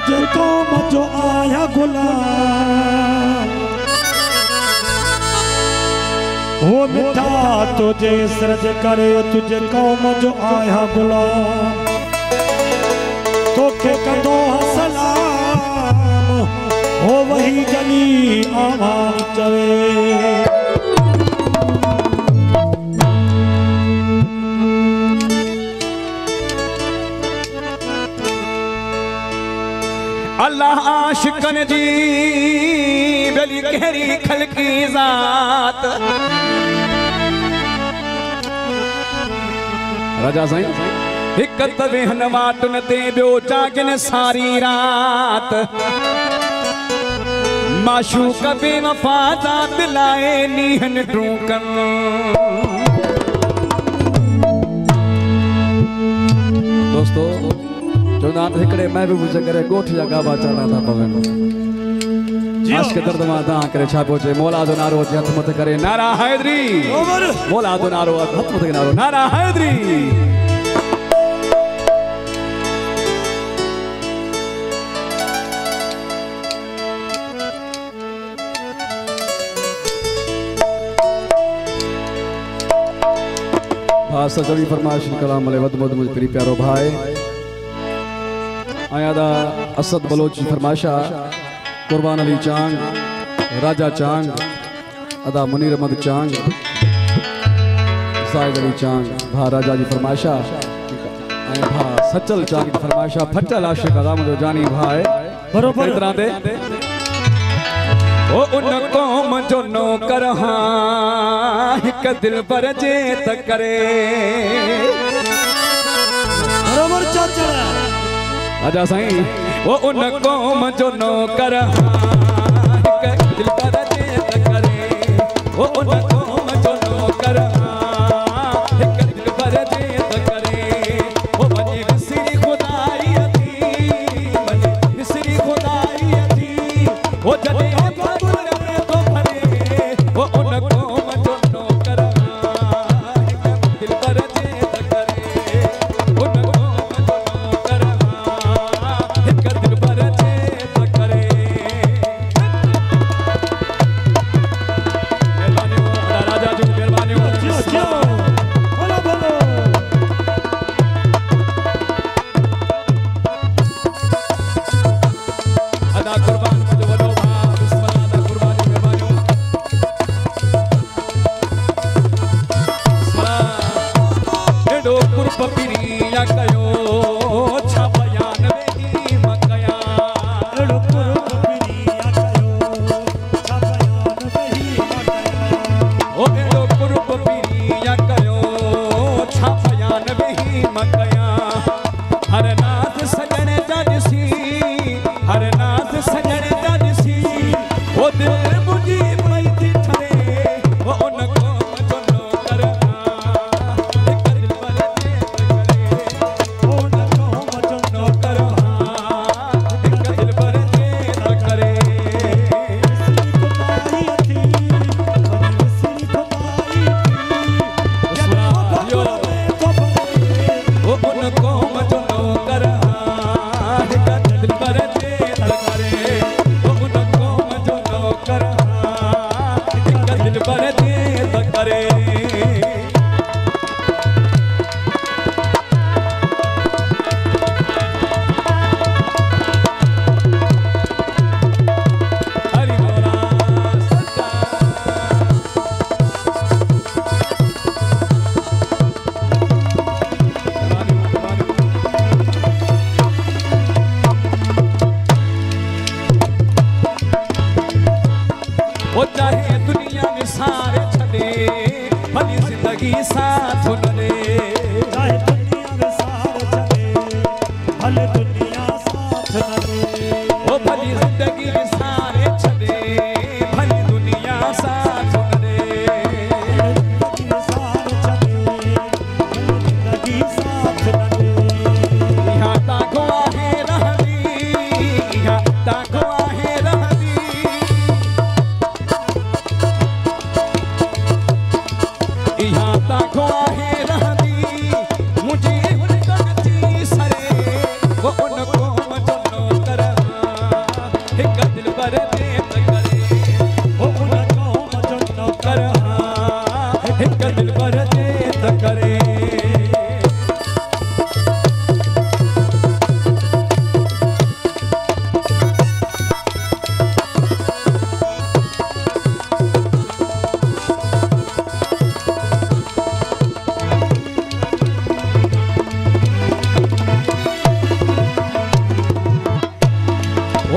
तुझे कौम जो आया गुलाम वो मिठा तुझे सरज करे तुझे कौम जो आया गुलाम तो के कदो सलाम हो वही जली आवाज चवे अल्लाह आशिकन जी बेली गहरी खलकी जात राजा साईं हिक तवे हन वाटुन ते बियो जागिन सारी रात माशूक बेवफा जा दिलाए नीहन ड्रूकन दोस्तों जो नात हिकड़े महबूब जे करे गोठ जा गाबा चढ़ा था पवन आज के दर्द मां दा करे छा पहुंचे मौला जो नारो जे हथ मत करे नारा हैदरी मौला जो नारो हथ मत करे नारो नारा हैदरी भाषा जड़ी फरमाइश कलाम ले वद मुझ प्री प्यारो भाई आयादा असद बलोची फरमाशा कुर्बान अली चांग राजा चांग अदा मुनीर अहमद चांग साइद अली चांग भा राजा जी फरमाशा भा सचल चांग की फरमाशा फटल आशिक अदा मुझो जानी भाई बरोबर इतना दे ओ उन कौम जो नौकर हां एक दिल पर जे त करे बरोबर चाचा राजा साईं वो उन कौम जो नौकर एक दिल पर जे त करे वो उन कौम जो नौकर एक दिल पर जे त करे वो बनी मिसरी खुदाई थी बनी मिसरी खुदाई थी वो जदे तो भरे वो उन कौम जो नौकर एक दिल पर जे त करे उन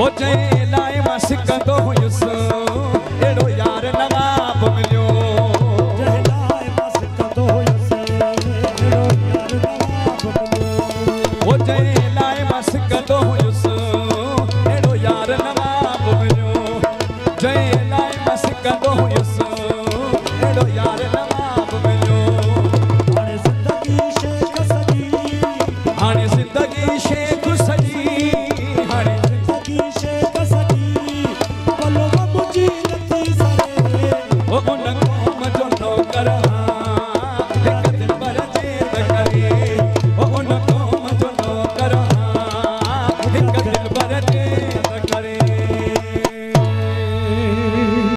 ओ जय लाए मस्क तो हुयुस एड़ो यार नवाब मिलियो जय लाए मस्क तो हुयुस एड़ो यार नवाब मिलियो ओ जय लाए मस्क तो हुयुस